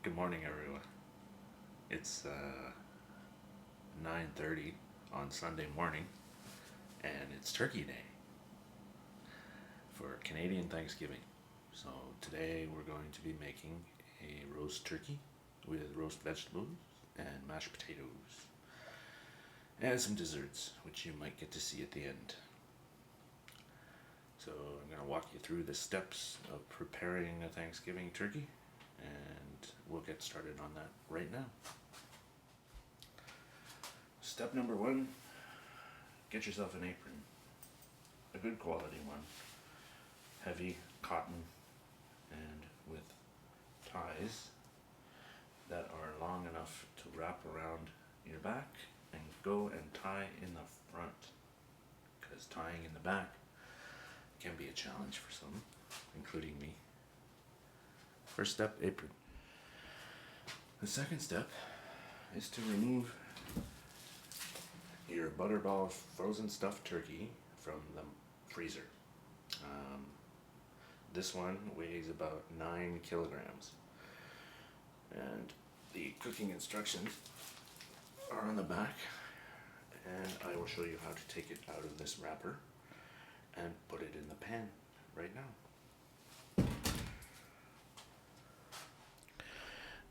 Good morning, everyone. It's 9:30 on Sunday morning, and it's Turkey Day for Canadian Thanksgiving. So today we're going to be making a roast turkey with roast vegetables and mashed potatoes, and some desserts, which you might get to see at the end. So I'm going to walk you through the steps of preparing a Thanksgiving turkey, and we'll get started on that right now. Step number one, get yourself an apron. A good quality one. Heavy cotton and with ties that are long enough to wrap around your back and go and tie in the front. Because tying in the back can be a challenge for some, including me. First step, apron. The second step is to remove your Butterball frozen stuffed turkey from the freezer. This one weighs about 9 kilograms. And the cooking instructions are on the back, and I will show you how to take it out of this wrapper and put it in the pan right now.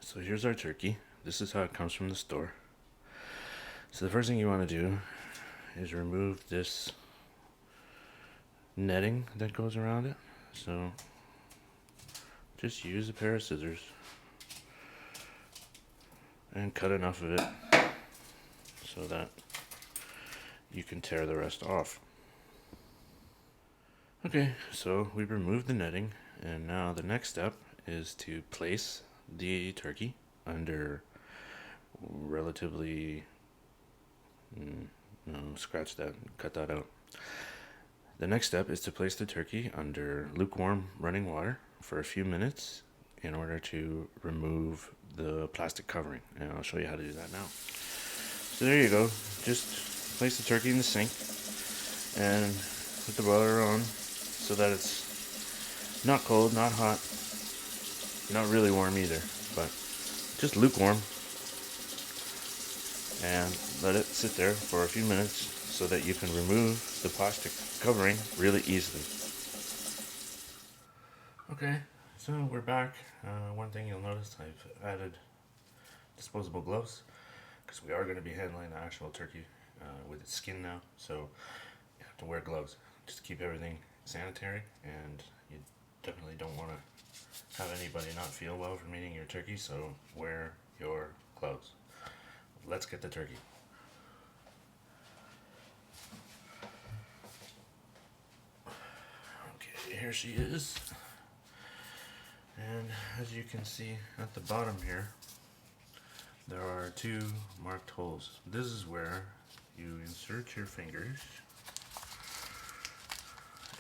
So here's our turkey. This is how it comes from the store. So the first thing you want to do is remove this netting that goes around it. So just use a pair of scissors and cut enough of it so that you can tear the rest off. Okay, so we've removed the netting, and now the next step is to place the turkey under relatively scratch that, cut that out. The next step is to place the turkey under lukewarm running water for a few minutes in order to remove the plastic covering, and I'll show you how to do that now. So there you go. Just place the turkey in the sink and put the boiler on so that it's not cold, not hot, not really warm either, but just lukewarm, and let it sit there for a few minutes so that you can remove the plastic covering really easily. Okay, so we're back. One thing you'll notice, I've added disposable gloves because we are going to be handling the actual turkey with its skin now, so you have to wear gloves just to keep everything sanitary, and you definitely don't want to have anybody not feel well from eating your turkey, so wear your gloves. Let's get the turkey. Okay, here she is. And as you can see at the bottom here, there are 2 marked holes. This is where you insert your fingers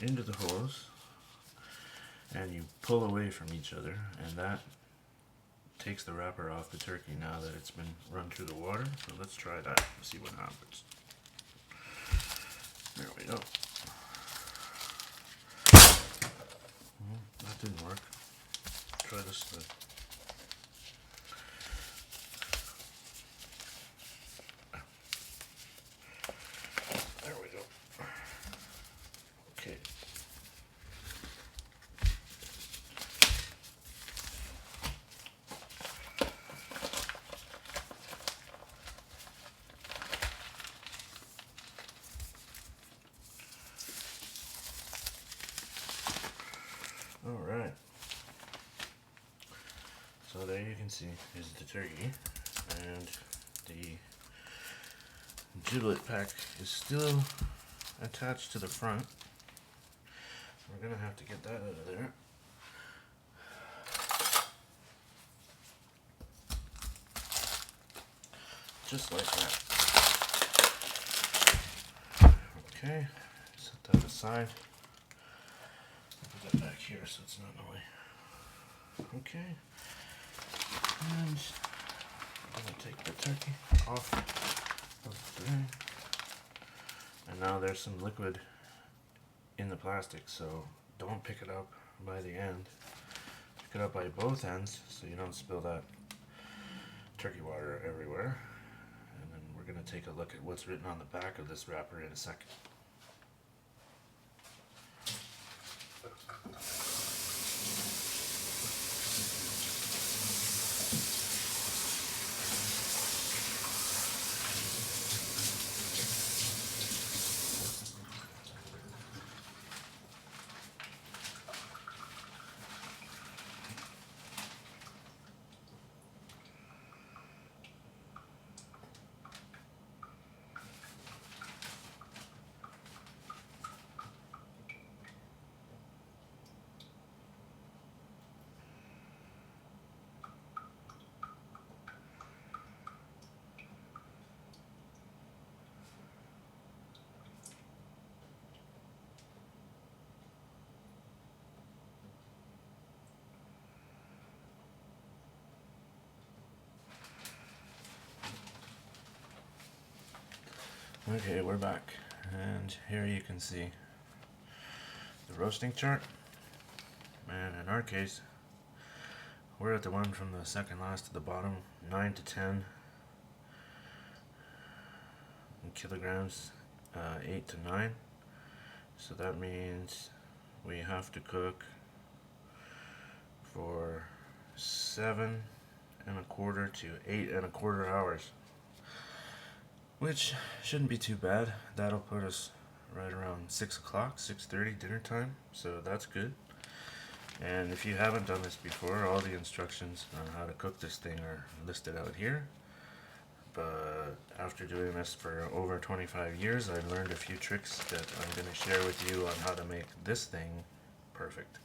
into the holes and you pull away from each other, and that takes the wrapper off the turkey now that it's been run through the water. So let's try that and see what happens. There we go. Well, that didn't work. Try this side. There we go. Okay. Alright, so there you can see is the turkey, and the giblet pack is still attached to the front. We're going to have to get that out of there. Just like that. Okay, set that aside. Put that back here so it's not in the way. Okay, and I'm going to take the turkey off of the tray. And now there's some liquid in the plastic, so don't pick it up by the end. Pick it up by both ends so you don't spill that turkey water everywhere. And then we're going to take a look at what's written on the back of this wrapper in a second. Okay, we're back, and here you can see the roasting chart. And in our case, we're at the one from the second last to the bottom, 9 to 10 in kilograms, 8 to 9. So that means we have to cook for 7¼ to 8¼ hours. Which shouldn't be too bad. That'll put us right around 6 o'clock, 6:30 dinner time, so that's good. And if you haven't done this before, all the instructions on how to cook this thing are listed out here. But after doing this for over 25 years, I've learned a few tricks that I'm going to share with you on how to make this thing perfect.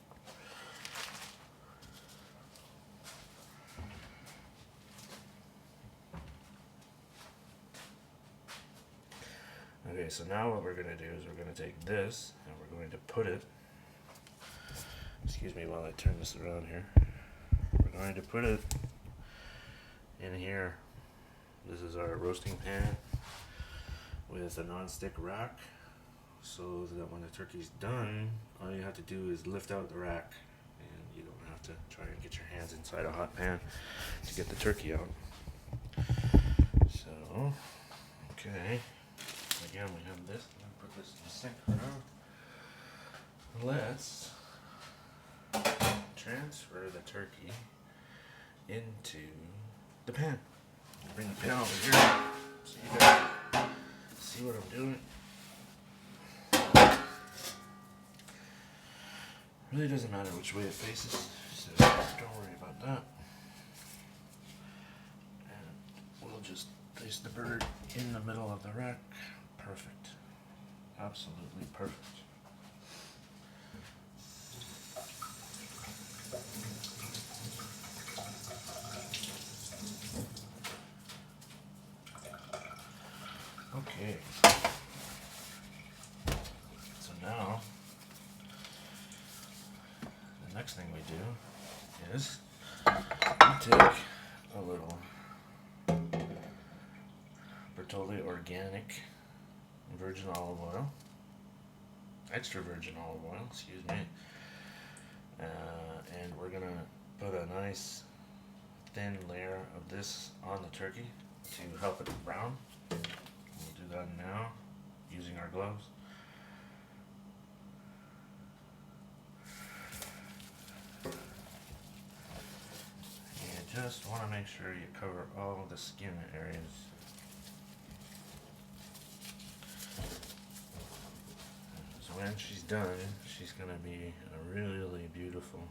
Okay, so now what we're going to do is we're going to take this and we're going to put it, excuse me while I turn this around here, we're going to put it in here. This is our roasting pan with a non-stick rack, so that when the turkey's done, all you have to do is lift out the rack and you don't have to try and get your hands inside a hot pan to get the turkey out. So, okay. Again, we have this. I'm going to put this in the sink now. Let's transfer the turkey into the pan. Bring the pan over here so you guys see what I'm doing. Really doesn't matter which way it faces, so don't worry about that. And we'll just place the bird in the middle of the rack. Perfect. Absolutely perfect. Okay. So now, the next thing we do is we take a little Bertolli organic virgin olive oil, extra virgin olive oil, excuse me, and we're gonna put a nice thin layer of this on the turkey to help it brown. We'll do that now using our gloves. You just want to make sure you cover all the skin areas. When she's done, she's going to be a really beautiful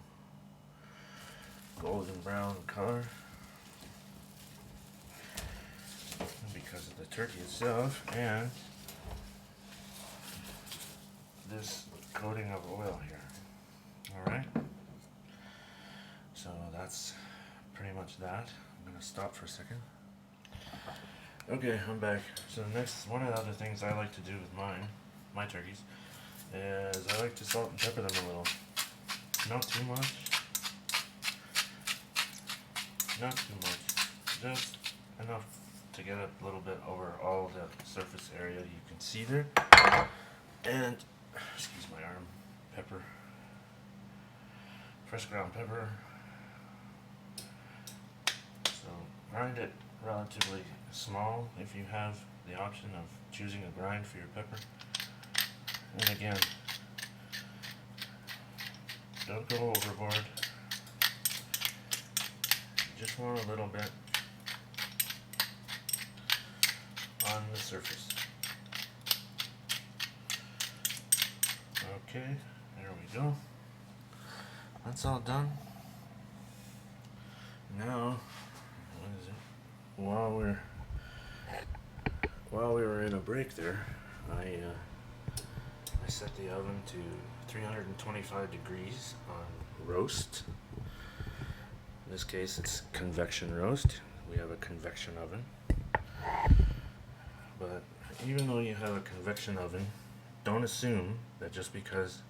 golden brown color because of the turkey itself and this coating of oil here. Alright, so that's pretty much that. I'm going to stop for a second. Okay, I'm back. So next, one of the other things I like to do with my turkeys, is I like to salt and pepper them a little. Not too much. Not too much. Just enough to get a little bit over all the surface area you can see there. And, excuse my arm, pepper. Fresh ground pepper. So Grind it relatively small if you have the option of choosing a grind for your pepper. And again, don't go overboard. You just want a little bit on the surface. Okay, there we go. That's all done. Now, what is it? While we were in a break there, I set the oven to 325 degrees on roast. In this case, it's convection roast. We have a convection oven. But even though you have a convection oven, don't assume that just because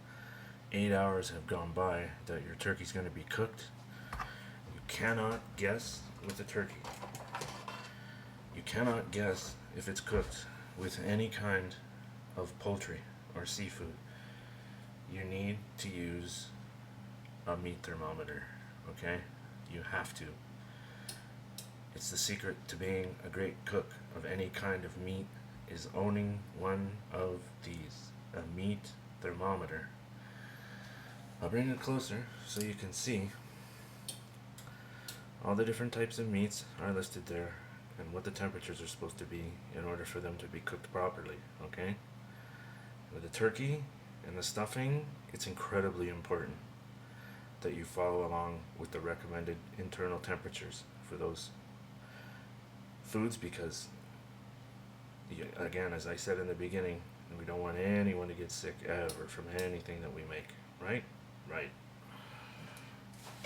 8 hours have gone by that your turkey's going to be cooked. You cannot guess with a turkey. You cannot guess if it's cooked with any kind of poultry or seafood. You need to use a meat thermometer, okay? You have to. It's the secret to being a great cook of any kind of meat is owning one of these, a meat thermometer. I'll bring it closer so you can see. All the different types of meats are listed there and what the temperatures are supposed to be in order for them to be cooked properly, okay? With the turkey and the stuffing, it's incredibly important that you follow along with the recommended internal temperatures for those foods because, again, as I said in the beginning, we don't want anyone to get sick ever from anything that we make, right? Right.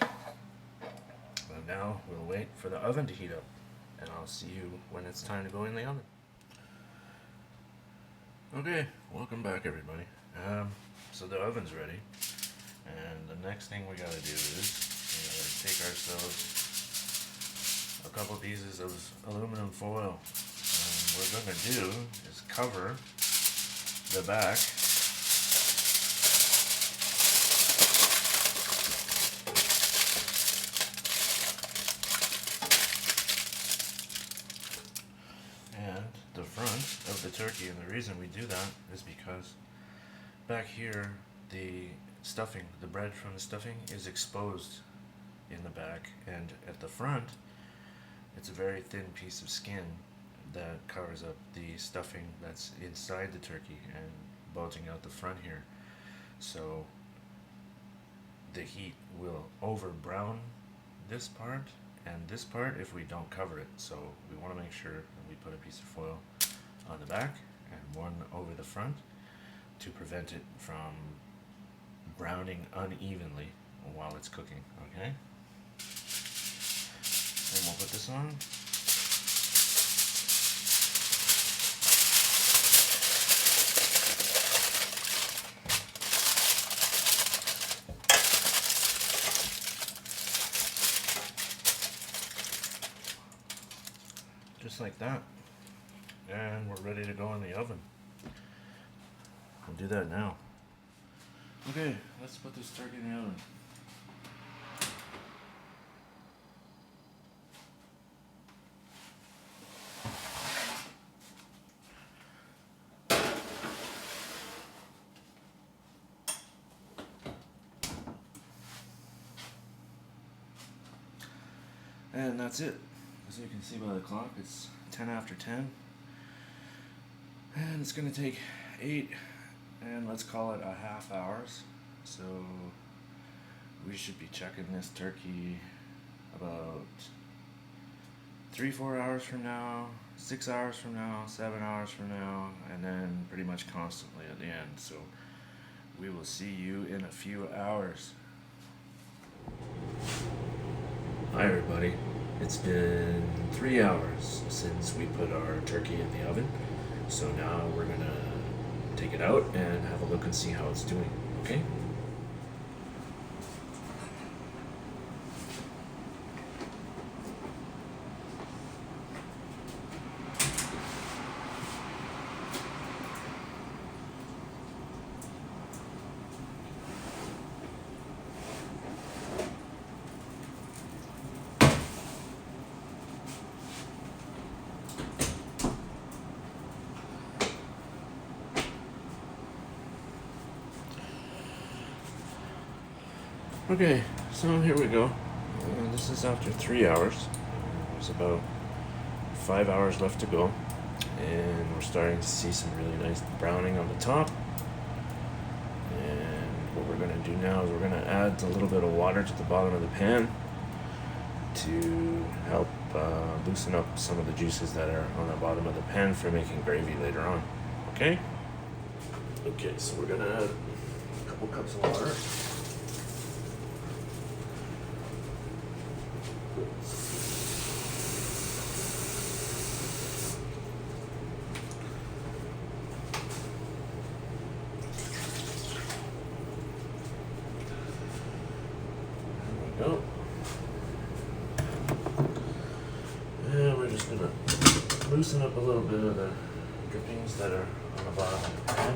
And now we'll wait for the oven to heat up, and I'll see you when it's time to go in the oven. Okay, welcome back everybody. So the oven's ready, and the next thing we gotta do is we gotta take ourselves a couple pieces of aluminum foil. And what we're gonna do is cover the back and the front of the turkey, and the reason we do that is because back here the stuffing, the bread from the stuffing is exposed in the back, and at the front it's a very thin piece of skin that covers up the stuffing that's inside the turkey and bulging out the front here. So the heat will over brown this part and this part if we don't cover it. So we want to make sure that we put a piece of foil on the back and one over the front to prevent it from browning unevenly while it's cooking, okay? And we'll put this on. Just like that. And we're ready to go in the oven. We'll do that now. Okay, let's put this turkey in the oven. And that's it. As you can see by the clock, it's 10 after 10. And it's going to take 8 and let's call it a half hours. So we should be checking this turkey about 3-4 hours from now, 6 hours from now, 7 hours from now, and then pretty much constantly at the end. So we will see you in a few hours. Hi everybody. It's been 3 hours since we put our turkey in the oven. So now we're gonna take it out and have a look and see how it's doing, okay? Okay, so here we go. This is after 3 hours. There's about 5 hours left to go, and we're starting to see some really nice browning on the top. And what we're going to do now is we're going to add a little bit of water to the bottom of the pan to help loosen up some of the juices that are on the bottom of the pan for making gravy later on. Okay? Okay, so we're going to add a couple cups of water. Go. And we're just gonna loosen up a little bit of the drippings that are on the bottom of the pan.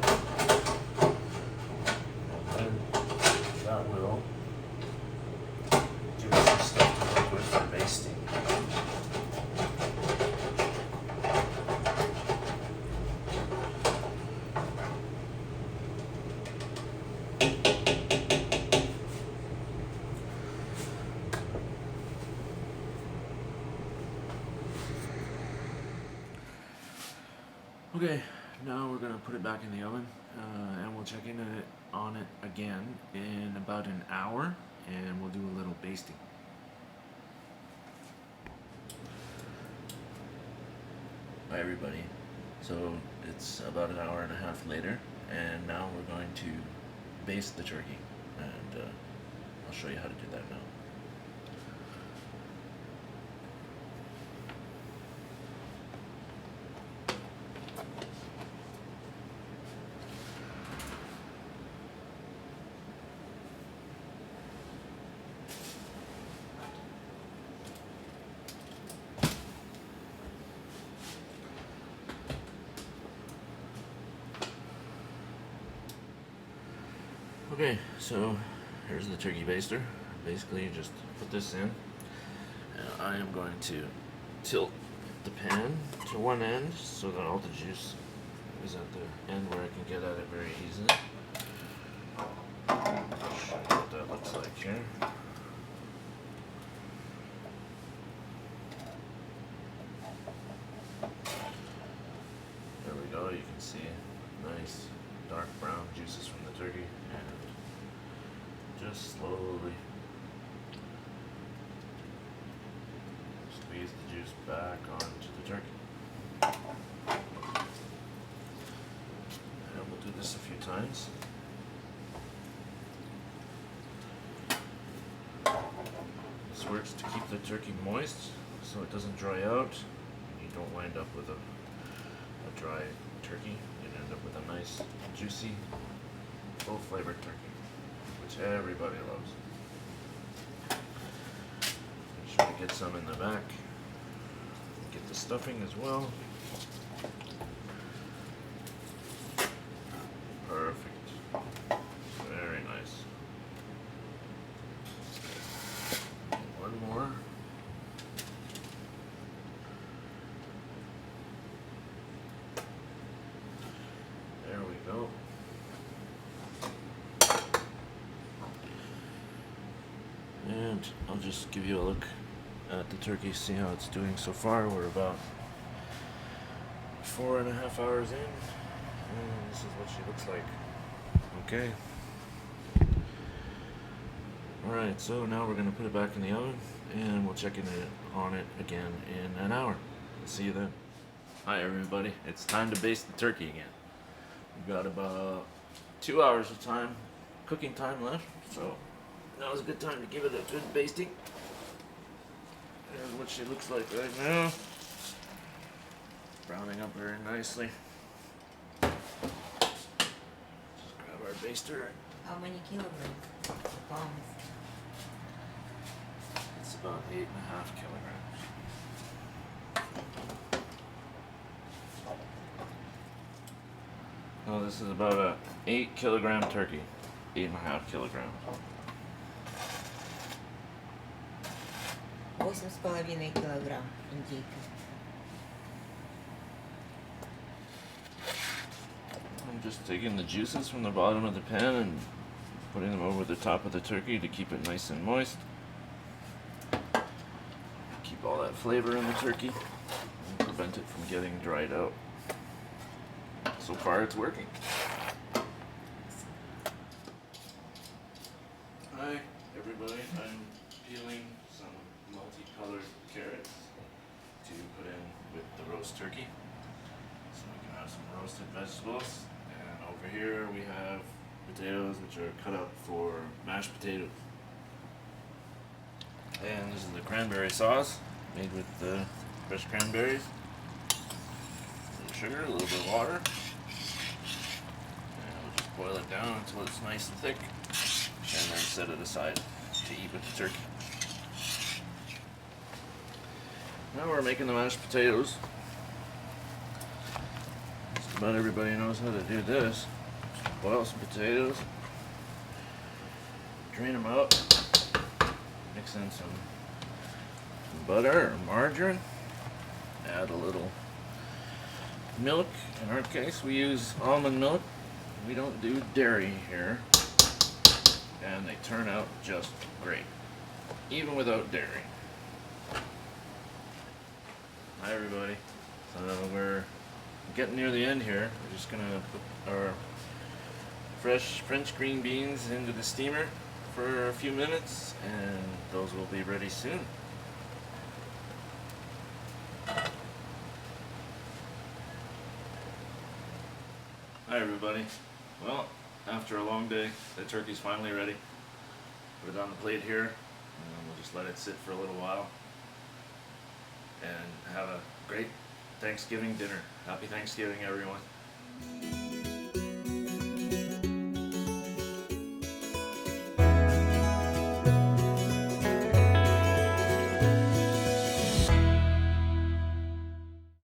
And that will give us some stuff to work with for basting. Okay, now we're gonna put it back in the oven, and we'll check in on it again in about an hour, and we'll do a little basting. Hi everybody. So it's about an hour and a half later, and now we're going to baste the turkey, and I'll show you how to do that now. Okay, so here's the turkey baster. Basically, you just put this in, and I am going to tilt the pan to one end so that all the juice is at the end where I can get at it very easily. I'll show you what that looks like here. There we go, you can see nice dark brown juices from the turkey, and just slowly squeeze the juice back onto the turkey. And we'll do this a few times. This works to keep the turkey moist so it doesn't dry out and you don't wind up with a dry turkey. You end up with a nice, juicy, full flavored turkey, which everybody loves. Make sure to get some in the back. Get the stuffing as well. Perfect. Very nice. One more. There we go. And I'll just give you a look at the turkey, see how it's doing so far. We're about 4.5 hours in, and this is what she looks like. Okay. Alright, so now we're going to put it back in the oven, and we'll check in on it again in an hour. See you then. Hi everybody, it's time to baste the turkey again. We've got about 2 hours of cooking time left, so now's a good time to give it a good basting. Here's what she looks like right now. Browning up very nicely. Just grab our baster. How many kilograms? Pounds? It's about 8.5 kilograms. Oh, this is about a 8-kilogram turkey. 8.5 kilograms. 8,5 килограмм индейка. I'm just taking the juices from the bottom of the pan and putting them over the top of the turkey to keep it nice and moist. Keep all that flavor in the turkey and prevent it from getting dried out. So far it's working. Hi everybody, I'm peeling some multicolored carrots to put in with the roast turkey. So we can have some roasted vegetables. And over here we have potatoes which are cut up for mashed potatoes. And this is the cranberry sauce made with the fresh cranberries. A little sugar, a little bit of water. And we'll just boil it down until it's nice and thick. And then set it aside to eat with the turkey. Now we're making the mashed potatoes. Just about everybody knows how to do this. Just boil some potatoes, drain them out, mix in some butter or margarine, add a little milk. In our case we use almond milk. We don't do dairy here. And they turn out just great, even without dairy. Hi everybody. So we're getting near the end here. We're just gonna put our fresh French green beans into the steamer for a few minutes, and those will be ready soon. Hi everybody. Well, after a long day, the turkey's finally ready. Put it on the plate here, and we'll just let it sit for a little while. And have a great Thanksgiving dinner. Happy Thanksgiving, everyone.